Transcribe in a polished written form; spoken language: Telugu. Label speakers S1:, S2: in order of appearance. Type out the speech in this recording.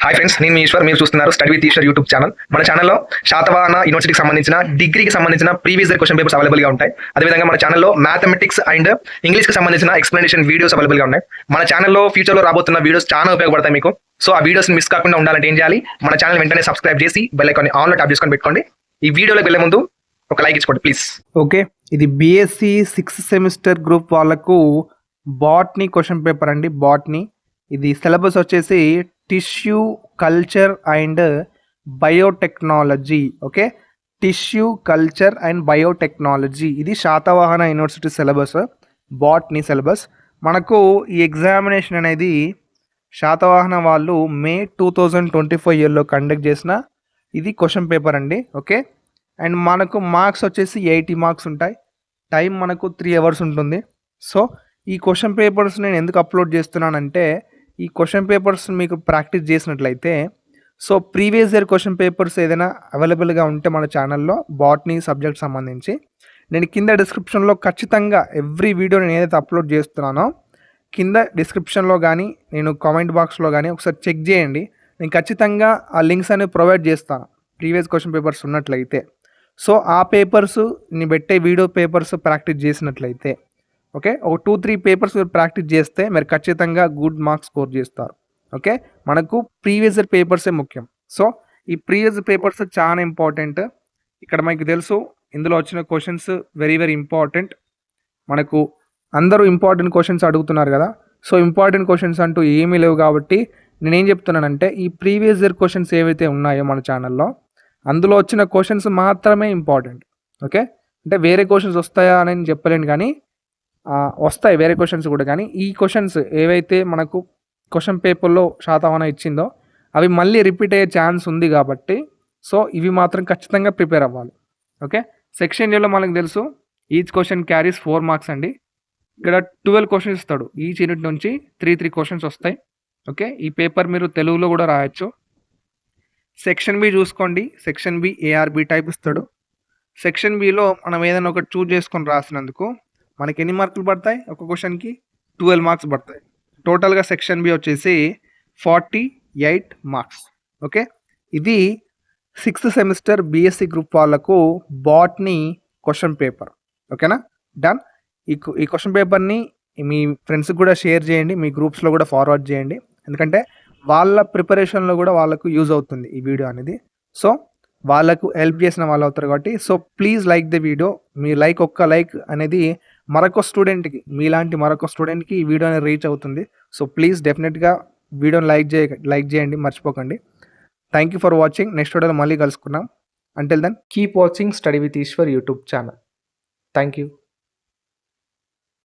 S1: హాయ్ ఫ్రెండ్స్, నేను మీ ఈశ్వర్. మీరు చూస్తున్నారు study with Eshwar YouTube channel. మన ఛానల్లో శాతవాహన యూనివర్సిటీకి సంబంధించిన డిగ్రీకి సంబంధించిన ప్రీవియస్ ఇయర్ క్వశ్చన్ పేపర్స్ అవైలబుల్గా ఉంటాయి. అదేవిధంగా మన ఛానల్లో మ్యాథమెటిక్స్ అండ్ ఇంగ్లీష్కి సంబంధించిన ఎక్స్ప్లెనేషన్ వీడియోస్ అవైలబుల్గా ఉన్నాయి. మన ఛానల్లో ఫ్యూచర్లో రాబోతున్న వీడియోస్ చాలా ఉపయోగపడతాయి మీకు. సో ఆ వీడియోస్ మిస్ కాకుండా ఉండాలంటే ఏం చేయాలి? మన ఛానల్ వెంటనే సబ్స్క్రైబ్ చేసి బెల్ ఐకాన్ ఆన్లో ట్యాప్ చేసుకొని పెట్టుకోండి. ఈ వీడియోలోకి వెళ్ళే ముందు ఒక లైక్ ఇచ్చుకోండి ప్లీజ్.
S2: ఓకే, ఇది బీఎస్సీ 6th సెమిస్టర్ గ్రూప్ వాళ్ళకు బాట్నీ క్వశ్చన్ పేపర్ అండి. బాట్నీ ఇది సిలబస్ వచ్చేసి tissue culture and biotechnology. Okay, tissue culture and biotechnology ఇది Satavahana university syllabus, botany syllabus. మనకు ఈ ఎగ్జామినేషన్ అనేది శాతవాహన వాళ్ళు మే 2025 ఇయర్లో కండక్ట్ చేసిన ఇది క్వశ్చన్ పేపర్ అండి. ఓకే, అండ్ మనకు మార్క్స్ వచ్చేసి 80 మార్క్స్ ఉంటాయి. టైం మనకు 3 hours ఉంటుంది. సో ఈ క్వశ్చన్ పేపర్స్ నేను ఎందుకు అప్లోడ్ చేస్తున్నానంటే, ఈ క్వశ్చన్ పేపర్స్ మీకు ప్రాక్టీస్ చేసినట్లయితే, so previous year question papers ఏదైనా అవైలబుల్గా ఉంటే మన ఛానల్లో బాట్నీ సబ్జెక్ట్ సంబంధించి నేను కింద డిస్క్రిప్షన్లో ఖచ్చితంగా ఎవ్రీ వీడియో నేను ఏదైతే అప్లోడ్ చేస్తున్నానో కింద డిస్క్రిప్షన్లో కానీ నేను కామెంట్ బాక్స్లో కానీ ఒకసారి చెక్ చేయండి. నేను ఖచ్చితంగా ఆ లింక్స్ అనేవి ప్రొవైడ్ చేస్తాను ప్రీవియస్ క్వశ్చన్ పేపర్స్ ఉన్నట్లయితే. సో ఆ పేపర్స్ నేను పెట్టే వీడియో పేపర్స్ ప్రాక్టీస్ చేసినట్లయితే, ఓకే, ఒక 2-3 పేపర్స్ మీరు ప్రాక్టీస్ చేస్తే మీరు ఖచ్చితంగా గుడ్ మార్క్స్ స్కోర్ చేస్తారు. ఓకే, మనకు ప్రీవియస్ ఇయర్ పేపర్సే ముఖ్యం. సో ఈ ప్రీవియస్ పేపర్స్ చాలా ఇంపార్టెంట్. ఇక్కడ మనకు తెలుసు ఇందులో వచ్చిన క్వశ్చన్స్ వెరీ వెరీ ఇంపార్టెంట్. మనకు అందరూ ఇంపార్టెంట్ క్వశ్చన్స్ అడుగుతున్నారు కదా. సో ఇంపార్టెంట్ క్వశ్చన్స్ అంటూ ఏమీ లేవు కాబట్టి నేనేం చెప్తున్నానంటే, ఈ ప్రీవియస్ ఇయర్ క్వశ్చన్స్ ఏవైతే ఉన్నాయో మన ఛానల్లో అందులో వచ్చిన క్వశ్చన్స్ మాత్రమే ఇంపార్టెంట్. ఓకే, అంటే వేరే క్వశ్చన్స్ వస్తాయా అని చెప్పలేను, కానీ వస్తాయి వేరే క్వశ్చన్స్ కూడా. కానీ ఈ క్వశ్చన్స్ ఏవైతే మనకు క్వశ్చన్ పేపర్లో శాతవాహన ఇచ్చిందో అవి మళ్ళీ రిపీట్ అయ్యే ఛాన్స్ ఉంది కాబట్టి సో ఇవి మాత్రం ఖచ్చితంగా ప్రిపేర్ అవ్వాలి. ఓకే, సెక్షన్ ఏలో మనకు తెలుసు ఈచ్ క్వశ్చన్ క్యారీస్ 4 మార్క్స్ అండి. ఇక్కడ 12 క్వశ్చన్స్ ఇస్తాడు. ఈచ్ యూనిట్ నుంచి 3 క్వశ్చన్స్ వస్తాయి. ఓకే, ఈ పేపర్ మీరు తెలుగులో కూడా రాయొచ్చు. సెక్షన్ బి చూసుకోండి. సెక్షన్ బి ఏఆర్బి టైప్ ఇస్తాడు. సెక్షన్ బిలో మనం ఏదైనా ఒకటి చూజ్ చేసుకొని రాసినందుకు మనకి ఎన్ని మార్కులు పడతాయి? ఒక క్వశ్చన్కి 12 మార్క్స్ పడతాయి. టోటల్గా సెక్షన్ బి వచ్చేసి 48 మార్క్స్. ఓకే, ఇది 6th సెమిస్టర్ బీఎస్సీ గ్రూప్ వాళ్ళకు బాట్నీ క్వశ్చన్ పేపర్. ఓకేనా, డన్. ఈ క్వశ్చన్ పేపర్ని మీ ఫ్రెండ్స్కి కూడా షేర్ చేయండి, మీ గ్రూప్స్లో కూడా ఫార్వర్డ్ చేయండి. ఎందుకంటే వాళ్ళ ప్రిపరేషన్లో కూడా వాళ్ళకు యూజ్ అవుతుంది ఈ వీడియో అనేది. సో వాళ్ళకు హెల్ప్ చేసిన వాళ్ళు అవుతారు కాబట్టి so please like the video. మీ ఒక్క లైక్ అనేది మరొక స్టూడెంట్కి, మీలాంటి మరొక స్టూడెంట్కి ఈ వీడియో అనేది రీచ్ అవుతుంది. సో ప్లీజ్ డెఫినెట్గా వీడియోని లైక్ చేయండి, మర్చిపోకండి. Thank you for watching. Next వీడియోలో మళ్ళీ కలుసుకున్నాం. Until then keep watching study with Eshwar YouTube channel. Thank you.